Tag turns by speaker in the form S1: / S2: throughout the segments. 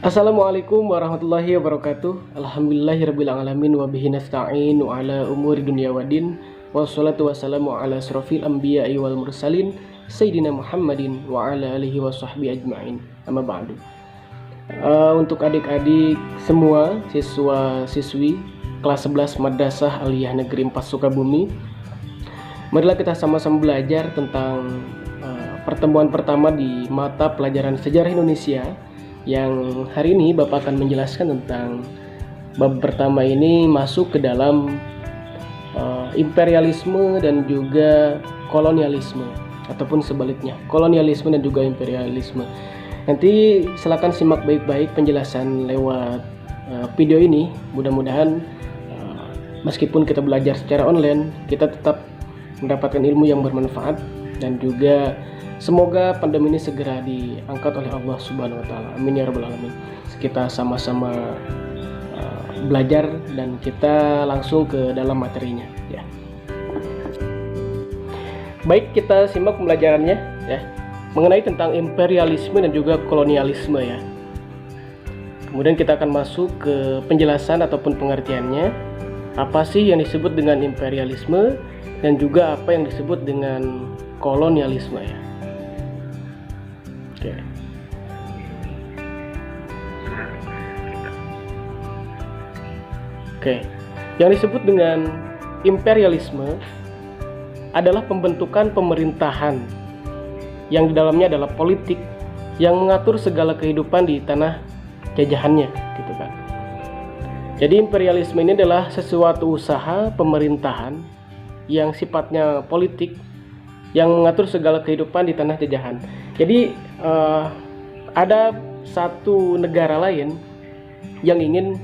S1: Assalamualaikum warahmatullahi wabarakatuh. Alhamdulillahirrabbilalamin wa bihi nasta'in wa ala umuri dunya waddin. Wassalatu wassalamu ala asrofil anbiya'i wal mursalin Sayyidina Muhammadin wa ala alihi wa sahbihi ajma'in. Amma ba'du. Untuk adik-adik semua, siswa-siswi kelas 11 Madrasah Aliyah Negeri 4 Sukabumi, marilah kita sama-sama belajar tentang pertemuan pertama di mata pelajaran sejarah Indonesia. Yang hari ini Bapak akan menjelaskan tentang bab pertama ini masuk ke dalam imperialisme dan juga kolonialisme, ataupun sebaliknya, kolonialisme dan juga imperialisme. Nanti silakan simak baik-baik penjelasan lewat video ini. Mudah-mudahan meskipun kita belajar secara online, kita tetap mendapatkan ilmu yang bermanfaat, dan juga semoga pandemi ini segera diangkat oleh Allah Subhanahu wa taala. Amin ya rabbal alamin. Kita sama-sama belajar dan kita langsung ke dalam materinya ya. Baik, kita simak pembelajarannya ya, mengenai tentang imperialisme dan juga kolonialisme ya. Kemudian kita akan masuk ke penjelasan ataupun pengertiannya. Apa sih yang disebut dengan imperialisme dan juga apa yang disebut dengan kolonialisme ya. Oke. Yang disebut dengan imperialisme adalah pembentukan pemerintahan yang di dalamnya adalah politik yang mengatur segala kehidupan di tanah jajahannya, gitu kan. Jadi imperialisme ini adalah sesuatu usaha pemerintahan yang sifatnya politik yang mengatur segala kehidupan di tanah jajahan. Jadi ada satu negara lain yang ingin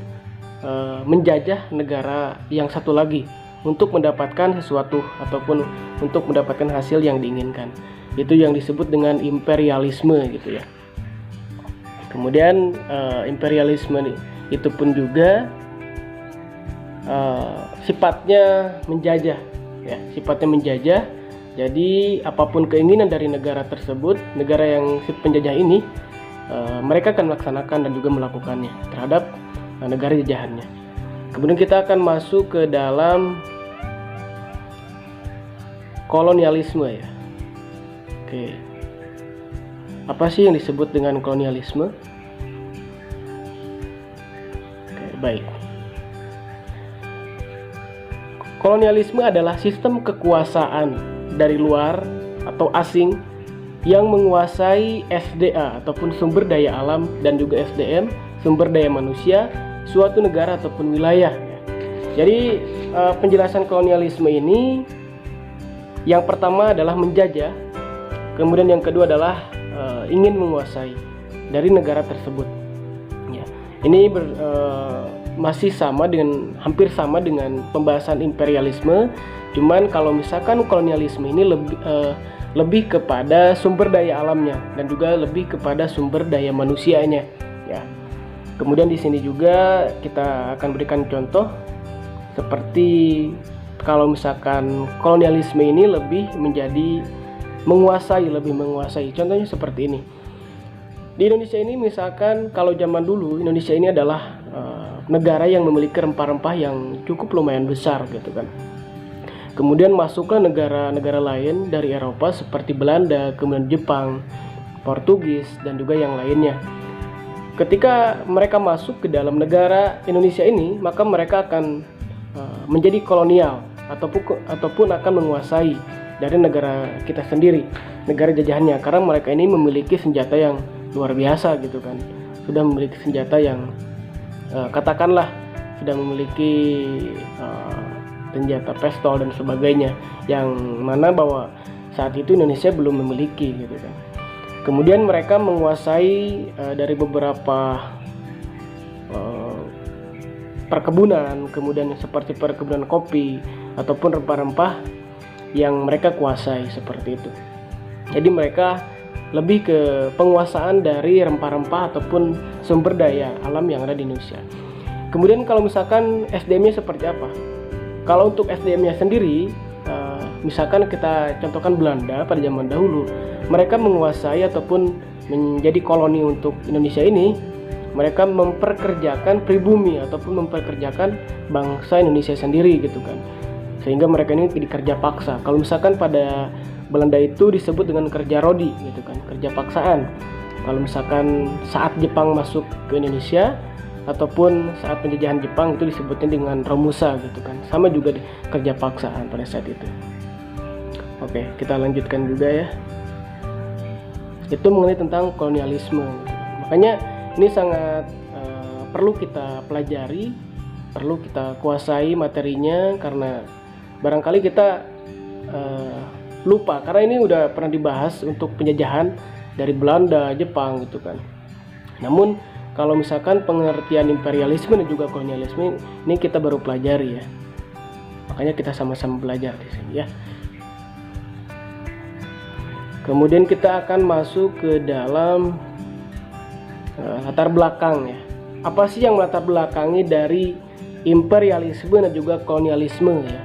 S1: menjajah negara yang satu lagi untuk mendapatkan sesuatu ataupun untuk mendapatkan hasil yang diinginkan. Itu yang disebut dengan imperialisme gitu ya. Kemudian imperialisme itu pun juga sifatnya menjajah ya, sifatnya menjajah. Jadi apapun keinginan dari negara tersebut, negara yang si penjajah ini, mereka akan melaksanakan dan juga melakukannya terhadap negara jajahannya. Kemudian kita akan masuk ke dalam kolonialisme ya. Oke. Apa sih yang disebut dengan kolonialisme? Oke, baik. Kolonialisme adalah sistem kekuasaan dari luar atau asing yang menguasai SDA ataupun sumber daya alam dan juga SDM, sumber daya manusia, suatu negara ataupun wilayah. Jadi penjelasan kolonialisme ini yang pertama adalah menjajah, kemudian yang kedua adalah ingin menguasai dari negara tersebut. Ya, ini masih sama dengan, hampir sama dengan pembahasan imperialisme. Cuman kalau misalkan kolonialisme ini lebih kepada sumber daya alamnya dan juga lebih kepada sumber daya manusianya ya. Kemudian di sini juga kita akan berikan contoh seperti kalau misalkan kolonialisme ini lebih menjadi lebih menguasai. Contohnya seperti ini. Di Indonesia ini misalkan kalau zaman dulu Indonesia ini adalah negara yang memiliki rempah-rempah yang cukup lumayan besar gitu kan. Kemudian masuklah negara-negara lain dari Eropa seperti Belanda, kemudian Jepang, Portugis, dan juga yang lainnya. Ketika mereka masuk ke dalam negara Indonesia ini, maka mereka akan menjadi kolonial ataupun akan menguasai dari negara kita sendiri, negara jajahannya, karena mereka ini memiliki senjata yang luar biasa gitu kan. Sudah memiliki senjata yang katakanlah sudah memiliki senjata pistol dan sebagainya, yang mana bahwa saat itu Indonesia belum memiliki gitu kan. Kemudian mereka menguasai dari beberapa perkebunan, kemudian seperti perkebunan kopi ataupun rempah-rempah yang mereka kuasai seperti itu. Jadi mereka lebih ke penguasaan dari rempah-rempah ataupun sumber daya alam yang ada di Indonesia. Kemudian kalau misalkan SDM-nya seperti apa? Kalau untuk SDM-nya sendiri, misalkan kita contohkan Belanda pada zaman dahulu, mereka menguasai ataupun menjadi koloni untuk Indonesia ini, mereka memperkerjakan pribumi ataupun memperkerjakan bangsa Indonesia sendiri gitu kan, sehingga mereka ini dikerja paksa. Kalau misalkan pada Belanda itu disebut dengan kerja rodi gitu kan, kerja paksaan. Kalau misalkan saat Jepang masuk ke Indonesia ataupun saat penjajahan Jepang itu disebutnya dengan romusa gitu kan, sama juga kerja paksaan pada saat itu. Oke, kita lanjutkan juga ya. Itu mengenai tentang kolonialisme. Makanya ini sangat perlu kita pelajari, perlu kita kuasai materinya, karena barangkali kita lupa, karena ini udah pernah dibahas untuk penjajahan dari Belanda, Jepang gitu kan. Namun kalau misalkan pengertian imperialisme dan juga kolonialisme ini kita baru pelajari ya. Makanya kita sama-sama belajar di sini ya. Kemudian kita akan masuk ke dalam latar belakang ya. Apa sih yang melatar belakangi dari imperialisme dan juga kolonialisme ya?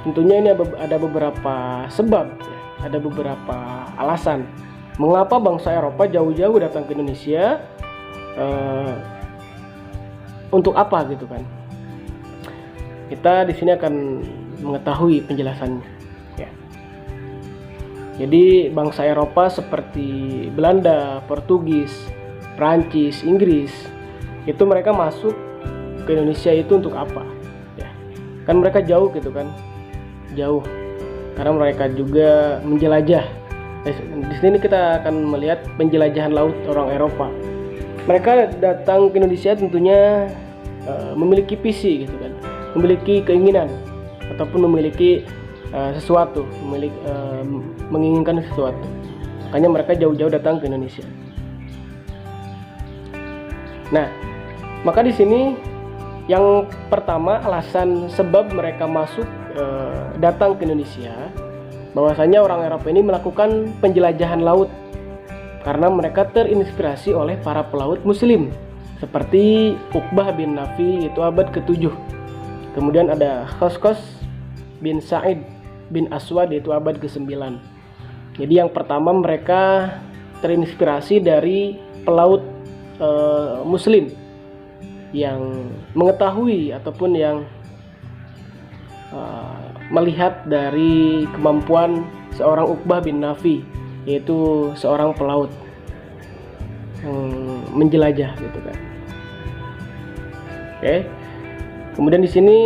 S1: Tentunya ini ada beberapa sebab ya. Ada beberapa alasan mengapa bangsa Eropa jauh-jauh datang ke Indonesia, untuk apa gitu kan. Kita di sini akan mengetahui penjelasannya ya. Jadi bangsa Eropa seperti Belanda, Portugis, Prancis, Inggris, itu mereka masuk ke Indonesia itu untuk apa ya? Kan mereka jauh gitu kan, jauh, karena mereka juga menjelajah. Di sini kita akan melihat penjelajahan laut orang Eropa. Mereka datang ke Indonesia tentunya memiliki visi gitu kan, memiliki keinginan ataupun memiliki sesuatu, menginginkan sesuatu. Makanya mereka jauh-jauh datang ke Indonesia. Nah, maka di sini yang pertama alasan sebab mereka masuk datang ke Indonesia, bahwasanya orang Eropa ini melakukan penjelajahan laut karena mereka terinspirasi oleh para pelaut muslim seperti Uqbah bin Nafi, itu abad ke-7. Kemudian ada Khosros bin Sa'id bin Aswad, yaitu abad ke-9. Jadi yang pertama mereka terinspirasi dari pelaut muslim yang mengetahui ataupun yang melihat dari kemampuan seorang Uqbah bin Nafi, yaitu seorang pelaut menjelajah gitu kan. Oke. Kemudian di sini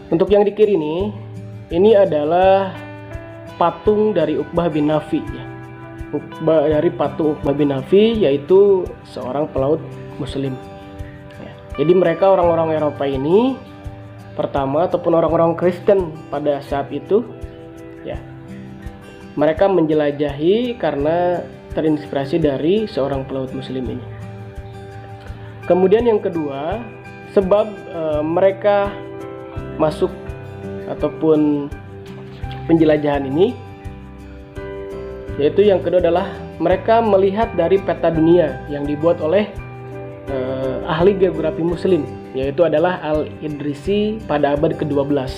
S1: untuk yang di kiri ini adalah patung dari Uqbah bin Nafi ya. Dari patung Uqbah bin Nafi, yaitu seorang pelaut muslim. Jadi mereka orang-orang Eropa ini pertama, ataupun orang-orang Kristen pada saat itu ya, mereka menjelajahi karena terinspirasi dari seorang pelaut muslim ini. Kemudian yang kedua, sebab mereka masuk ataupun penjelajahan ini, yaitu yang kedua adalah mereka melihat dari peta dunia yang dibuat oleh ahli geografi muslim, yaitu adalah Al-Idrisi pada abad ke-12.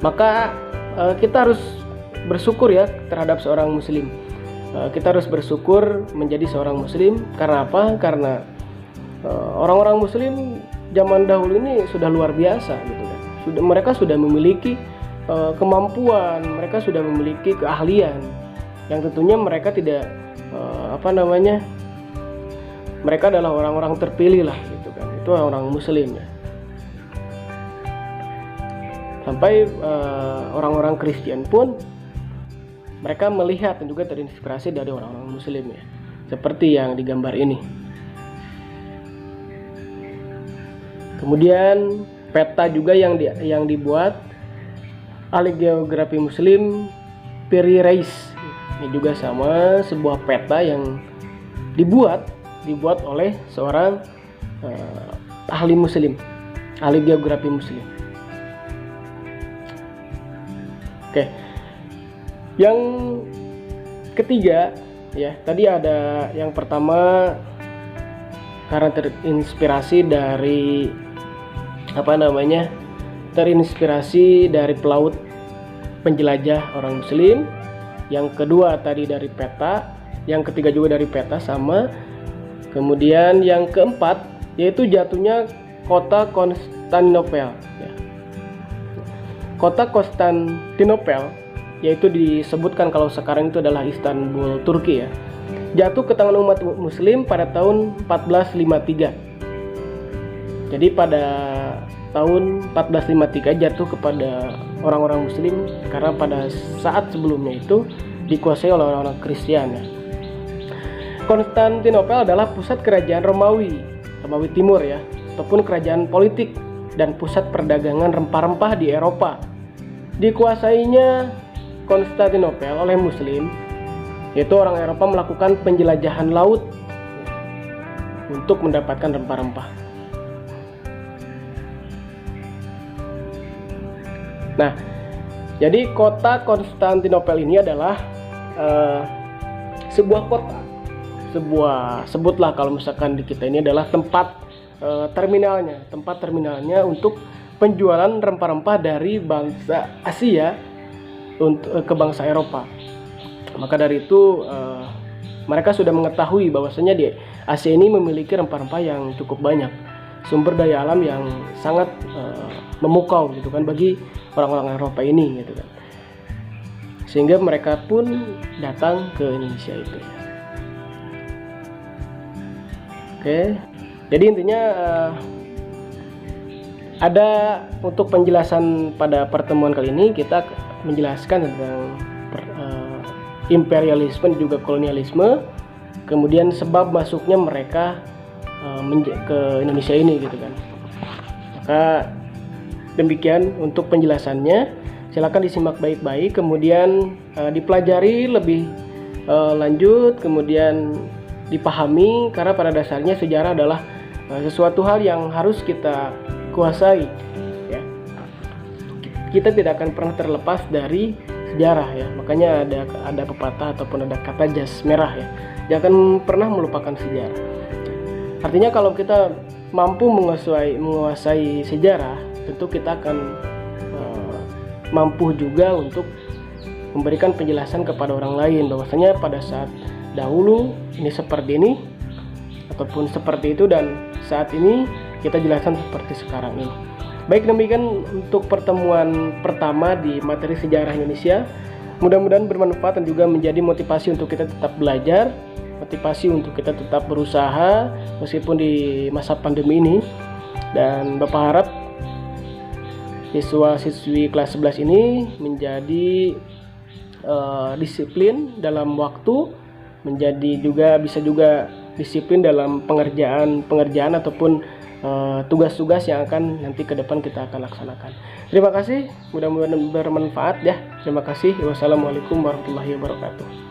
S1: Maka kita harus bersyukur ya terhadap seorang muslim. Kita harus bersyukur menjadi seorang muslim. Karena apa? Karena orang-orang muslim zaman dahulu ini sudah luar biasa gitu kan. Mereka sudah memiliki kemampuan, mereka sudah memiliki keahlian yang tentunya mereka tidak mereka adalah orang-orang terpilih lah gitu kan. Itu orang muslim ya. Sampai orang-orang Kristen pun mereka melihat dan juga terinspirasi dari orang-orang muslim ya, seperti yang digambar ini. Kemudian peta juga yang dibuat ahli geografi muslim Piri Reis. Ini juga sama, sebuah peta yang dibuat oleh seorang ahli muslim, ahli geografi muslim. Oke. Yang ketiga ya, tadi ada yang pertama karena terinspirasi dari terinspirasi dari pelaut penjelajah orang muslim. Yang kedua tadi dari peta, yang ketiga juga dari peta sama. Kemudian yang keempat yaitu jatuhnya kota Konstantinopel. Ya. Kota Konstantinopel yaitu disebutkan kalau sekarang itu adalah Istanbul, Turki ya. Jatuh ke tangan umat Muslim pada tahun 1453. Jadi pada tahun 1453 jatuh kepada orang-orang Muslim karena pada saat sebelumnya itu dikuasai oleh orang-orang Kristen ya. Konstantinopel adalah pusat kerajaan Romawi Timur ya, ataupun kerajaan politik dan pusat perdagangan rempah-rempah di Eropa. Dikuasainya Konstantinopel oleh Muslim, yaitu orang Eropa melakukan penjelajahan laut untuk mendapatkan rempah-rempah. Nah, jadi kota Konstantinopel ini adalah sebuah kota, sebutlah kalau misalkan di kita ini adalah tempat terminalnya untuk penjualan rempah-rempah dari bangsa Asia ke bangsa Eropa. Maka dari itu mereka sudah mengetahui bahwasanya di Asia ini memiliki rempah-rempah yang cukup banyak, sumber daya alam yang sangat memukau gitu kan bagi orang-orang Eropa ini gitu kan. Sehingga mereka pun datang ke Indonesia itu. Oke, jadi intinya ada untuk penjelasan pada pertemuan kali ini kita menjelaskan tentang imperialisme dan juga kolonialisme, kemudian sebab masuknya mereka ke Indonesia ini gitu kan. Maka demikian untuk penjelasannya, silakan disimak baik-baik, kemudian dipelajari lebih lanjut, kemudian dipahami, karena pada dasarnya sejarah adalah sesuatu hal yang harus kita kuasai ya. Kita tidak akan pernah terlepas dari sejarah ya, makanya ada pepatah ataupun ada kata jas merah ya, jangan pernah melupakan sejarah. Artinya kalau kita mampu menguasai sejarah, tentu kita akan mampu juga untuk memberikan penjelasan kepada orang lain bahwasanya pada saat dahulu ini seperti ini ataupun seperti itu, dan saat ini kita jelaskan seperti sekarang ini. Baik, demikian untuk pertemuan pertama di materi sejarah Indonesia. Mudah-mudahan bermanfaat dan juga menjadi motivasi untuk kita tetap belajar, motivasi untuk kita tetap berusaha meskipun di masa pandemi ini. Dan Bapak harap siswa-siswi kelas 11 ini menjadi disiplin dalam waktu, bisa juga disiplin dalam pengerjaan ataupun tugas-tugas yang akan nanti ke depan kita akan laksanakan. Terima kasih, mudah-mudahan bermanfaat ya. Terima kasih. Wassalamualaikum warahmatullahi wabarakatuh.